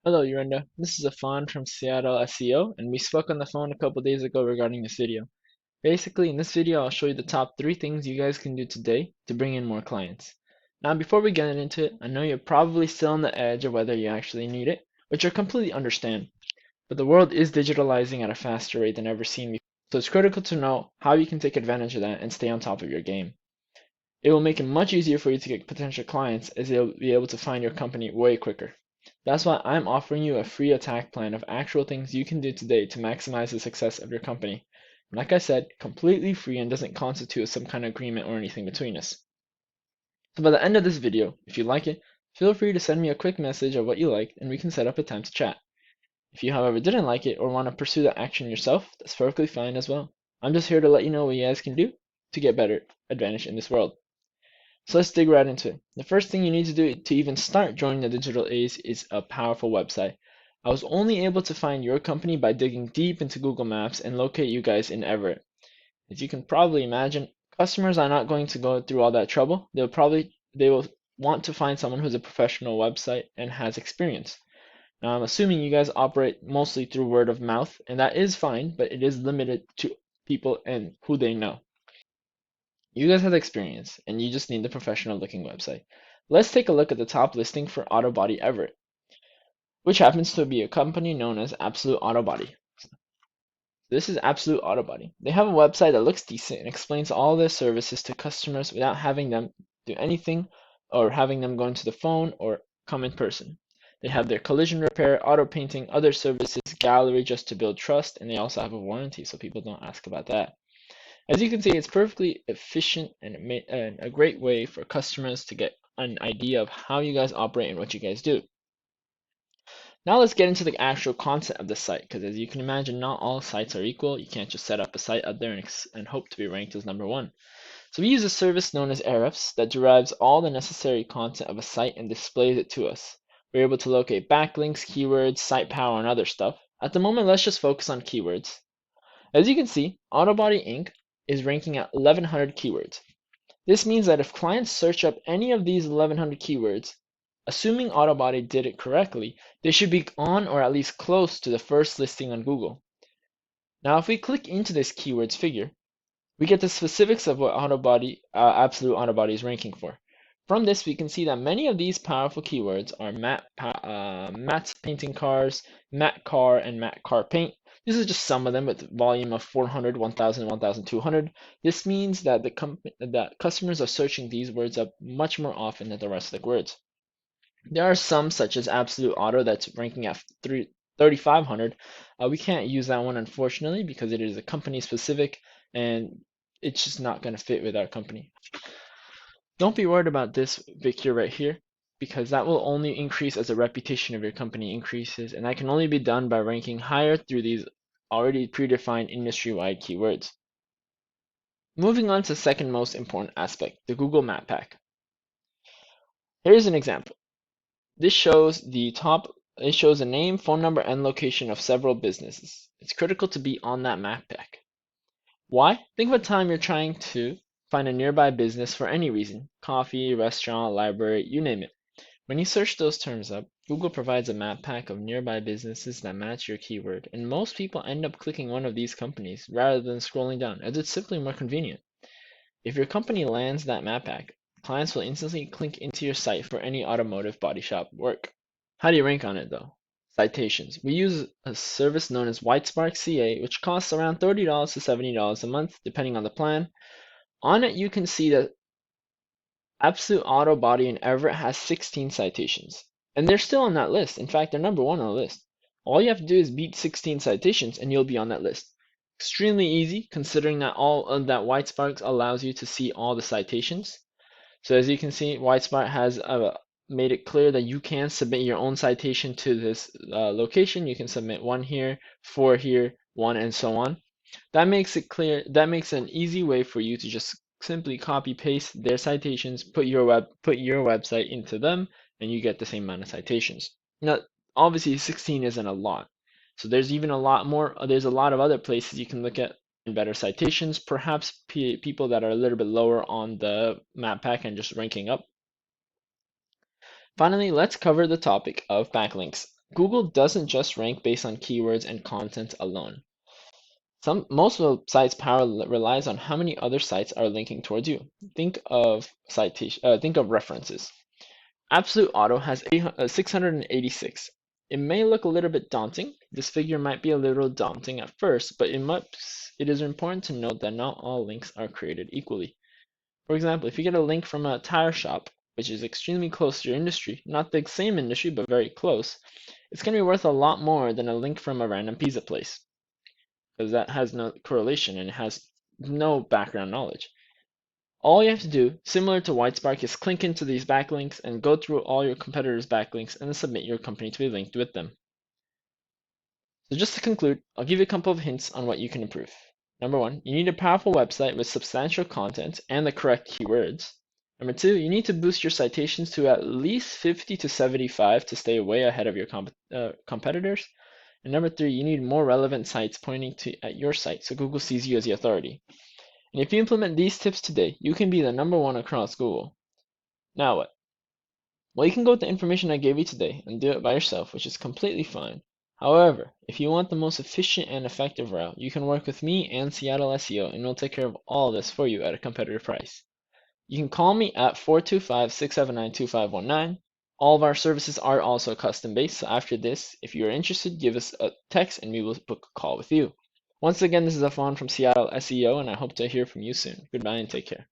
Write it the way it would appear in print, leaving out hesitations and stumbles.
Hello, Urenda. This is Afan from Seattle SEO, and we spoke on the phone a couple days ago regarding this video. Basically, in this video, I'll show you the top 3 things you guys can do today to bring in more clients. Now, before we get into it, I know you're probably still on the edge of whether you actually need it, which I completely understand. But the world is digitalizing at a faster rate than ever seen before, so it's critical to know how you can take advantage of that and stay on top of your game. It will make it much easier for you to get potential clients as they'll be able to find your company way quicker. That's why I'm offering you a free attack plan of actual things you can do today to maximize the success of your company. And like I said, completely free and doesn't constitute some kind of agreement or anything between us. So by the end of this video, if you like it, feel free to send me a quick message of what you liked and we can set up a time to chat. If you however didn't like it or want to pursue the action yourself, that's perfectly fine as well. I'm just here to let you know what you guys can do to get better advantage in this world. So let's dig right into it. The first thing you need to do to even start joining the digital age is a powerful website. I was only able to find your company by digging deep into Google Maps and locate you guys in Everett. As you can probably imagine, customers are not going to go through all that trouble. They will want to find someone who's a professional website and has experience. Now I'm assuming you guys operate mostly through word of mouth, and that is fine, but it is limited to people and who they know. You guys have experience, and you just need the professional looking website. Let's take a look at the top listing for Auto Body Everett, which happens to be a company known as Absolute Auto Body. This is Absolute Auto Body. They have a website that looks decent and explains all their services to customers without having them do anything or having them go into the phone or come in person. They have their collision repair, auto painting, other services, gallery just to build trust, and they also have a warranty so people don't ask about that. As you can see, it's perfectly efficient and a great way for customers to get an idea of how you guys operate and what you guys do. Now let's get into the actual content of the site, because as you can imagine, not all sites are equal. You can't just set up a site out there and hope to be ranked as number one. So we use a service known as Ahrefs that derives all the necessary content of a site and displays it to us. We're able to locate backlinks, keywords, site power, and other stuff. At the moment, let's just focus on keywords. As you can see, Autobody Inc. is ranking at 1100 keywords. This means that if clients search up any of these 1100 keywords, assuming Autobody did it correctly, they should be on or at least close to the first listing on Google. Now, if we click into this keywords figure, we get the specifics of what Absolute Autobody is ranking for. From this, we can see that many of these powerful keywords are matte painting cars, matte car, and matte car paint. This is just some of them with volume of 400, 1000, 1200. This means that that customers are searching these words up much more often than the rest of the words. There are some, such as Absolute Auto, that's ranking at 3500. We can't use that one, unfortunately, because it is a company specific and it's just not going to fit with our company. Don't be worried about this figure right here, because that will only increase as the reputation of your company increases, and that can only be done by ranking higher through these already predefined industry-wide keywords. Moving on to the second most important aspect, the Google Map Pack. Here's an example. This shows it shows a name, phone number, and location of several businesses. It's critical to be on that map pack. Why? Think of a time you're trying to find a nearby business for any reason. Coffee, restaurant, library, you name it. When you search those terms up, Google provides a map pack of nearby businesses that match your keyword, and most people end up clicking one of these companies rather than scrolling down, as it's simply more convenient. If your company lands that map pack, clients will instantly click into your site for any automotive body shop work. How do you rank on it though? Citations. We use a service known as Whitespark CA, which costs around $30 to $70 a month, depending on the plan. On it, you can see that Absolute Auto Body in Everett has 16 citations. And they're still on that list. In fact, they're number one on the list. All you have to do is beat 16 citations and you'll be on that list. Extremely easy, considering that all of that Whitespark allows you to see all the citations. So as you can see, Whitespark has made it clear that you can submit your own citation to this location. You can submit one here, 4 here, 1, and so on. That makes it clear. That makes an easy way for you to just simply copy paste their citations, put your website into them, and you get the same amount of citations. Now, obviously, 16 isn't a lot. So there's even a lot more. There's a lot of other places you can look at better citations, perhaps people that are a little bit lower on the map pack and just ranking up. Finally, let's cover the topic of backlinks. Google doesn't just rank based on keywords and content alone. Most of the site's power relies on how many other sites are linking towards you. Think of references. Absolute Auto has 686. It may look a little bit daunting. This figure might be a little daunting at first, but it is important to note that not all links are created equally. For example, if you get a link from a tire shop, which is extremely close to your industry, not the same industry, but very close, it's going to be worth a lot more than a link from a random pizza place, because that has no correlation and it has no background knowledge. All you have to do, similar to Whitespark, is click into these backlinks and go through all your competitors' backlinks and then submit your company to be linked with them. So just to conclude, I'll give you a couple of hints on what you can improve. Number one, you need a powerful website with substantial content and the correct keywords. Number two, you need to boost your citations to at least 50 to 75 to stay way ahead of your competitors. And number three, you need more relevant sites pointing at your site so Google sees you as the authority. And if you implement these tips today, you can be the number one across Google. Now what? Well, you can go with the information I gave you today and do it by yourself, which is completely fine. However, if you want the most efficient and effective route, you can work with me and Seattle SEO, and we'll take care of all this for you at a competitive price. You can call me at 425-679-2519. All of our services are also custom-based, so after this, if you are interested, give us a text and we will book a call with you. Once again, this is Afan from Seattle SEO, and I hope to hear from you soon. Goodbye and take care.